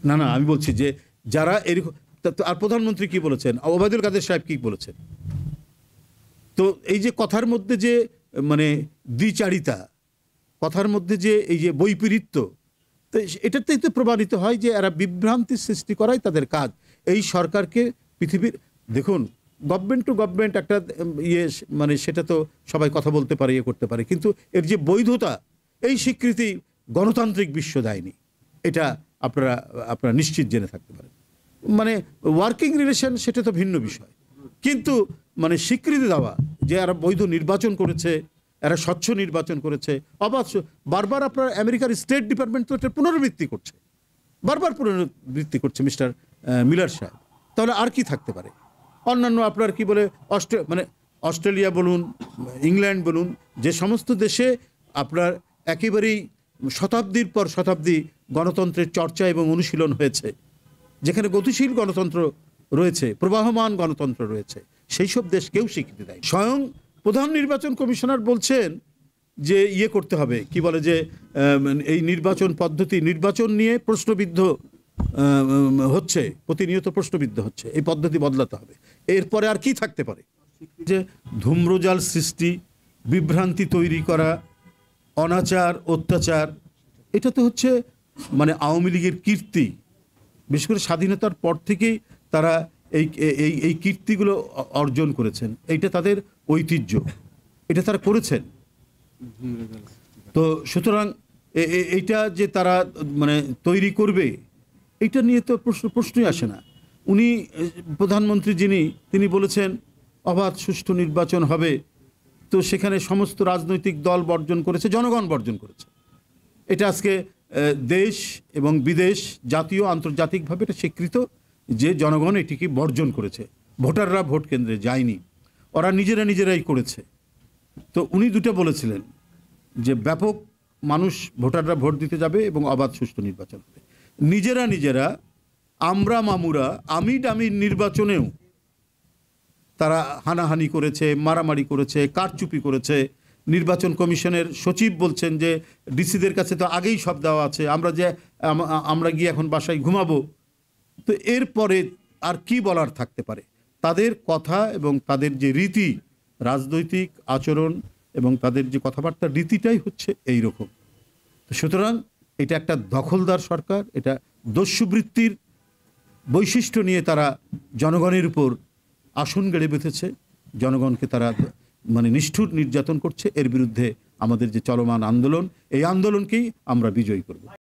না না, আমি বলছি যে যারা এরকম, আর প্রধানমন্ত্রী কি বলেছেন, ওবায়দুল কাদের সাহেব কি বলেছেন। তো এই যে কথার মধ্যে যে মানে দ্বিচারিতা, কথার মধ্যে যে এই যে বৈপরীত্য, তো এটাতেই তো প্রমাণিত হয় যে এরা বিভ্রান্তি সৃষ্টি করাই তাদের কাজ। এই সরকারকে পৃথিবীর, দেখুন গভর্নমেন্ট টু গভর্নমেন্ট একটা ইয়ে, মানে সেটা তো সবাই কথা বলতে পারে, ইয়ে করতে পারে, কিন্তু এর যে বৈধতা, এই স্বীকৃতি গণতান্ত্রিক বিশ্ব দেয়নি। এটা আপনারা আপনারা নিশ্চিত জেনে থাকতে পারেন। মানে ওয়ার্কিং রিলেশন সেটা তো ভিন্ন বিষয়, কিন্তু মানে স্বীকৃতি দেওয়া যে এরা বৈধ নির্বাচন করেছে, এরা স্বচ্ছ নির্বাচন করেছে, অবাধ, বারবার আপনার আমেরিকার স্টেট ডিপার্টমেন্ট তো এটা পুনরাবৃত্তি করছে, বারবার পুনরাবৃত্তি করছে মিস্টার মিলার সাহেব। তাহলে আর কি থাকতে পারে? অন্যান্য আপনার কি বলে মানে অস্ট্রেলিয়া বলুন, ইংল্যান্ড বলুন, যে সমস্ত দেশে আপনার একেবারেই শতাব্দীর পর শতাব্দী গণতন্ত্রের চর্চা এবং অনুশীলন হয়েছে, যেখানে গতিশীল গণতন্ত্র রয়েছে, প্রবাহমান গণতন্ত্র রয়েছে, সেই সব দেশ কেউ স্বীকৃতি দেয়। স্বয়ং প্রধান নির্বাচন কমিশনার বলছেন যে ইয়ে করতে হবে, কি বলে যে এই নির্বাচন পদ্ধতি, নির্বাচন নিয়ে প্রশ্নবিদ্ধ হচ্ছে, প্রতিনিয়ত প্রশ্নবিদ্ধ হচ্ছে, এই পদ্ধতি বদলাতে হবে। এরপরে আর কি থাকতে পারে? যে ধূম্রজাল সৃষ্টি, বিভ্রান্তি তৈরি করা, অনাচার, অত্যাচার, এটা তো হচ্ছে মানে আওয়ামী লীগের কীর্তি। বিশেষ করে স্বাধীনতার পর থেকেই তারা এই এই এই কীর্তিগুলো অর্জন করেছেন, এইটা তাদের ঐতিহ্য, এটা তারা করেছেন। তো সুতরাং এইটা যে তারা মানে তৈরি করবে, এইটা নিয়ে তো প্রশ্নই আসে না। উনি প্রধানমন্ত্রী যিনি, তিনি বলেছেন অবাধ সুষ্ঠু নির্বাচন হবে, তো সেখানে সমস্ত রাজনৈতিক দল বর্জন করেছে, জনগণ বর্জন করেছে। এটা আজকে দেশ এবং বিদেশ, জাতীয় আন্তর্জাতিকভাবে এটা স্বীকৃত যে জনগণ এটিকে বর্জন করেছে। ভোটাররা ভোট কেন্দ্রে যায়নি, ওরা নিজেরাই করেছে। তো উনি দুটো বলেছিলেন যে ব্যাপক মানুষ, ভোটাররা ভোট দিতে যাবে এবং অবাধ সুষ্ঠু নির্বাচন হবে। নিজেরা আমরা মামুরা আমি ডামির নির্বাচনেও তারা হানাহানি করেছে, মারামারি করেছে, কারচুপি করেছে। নির্বাচন কমিশনের সচিব বলছেন যে ডিসিদের কাছে তো আগেই সব দেওয়া আছে, আমরা গিয়ে এখন বাসায় ঘুমাবো। তো এরপরে আর কি বলার থাকতে পারে? তাদের কথা এবং তাদের যে রীতি, রাজনৈতিক আচরণ এবং তাদের যে কথাবার্তার রীতিটাই হচ্ছে এই রকম। সুতরাং এটা একটা দখলদার সরকার, এটা দস্যুবৃত্তির বৈশিষ্ট্য নিয়ে তারা জনগণের উপর আসন গেড়ে বেঁধেছে, জনগণকে তারা মানে নিষ্ঠুর নির্যাতন করছে। এর বিরুদ্ধে আমাদের যে চলমান আন্দোলন, এই আন্দোলনকেই আমরা বিজয়ী করব।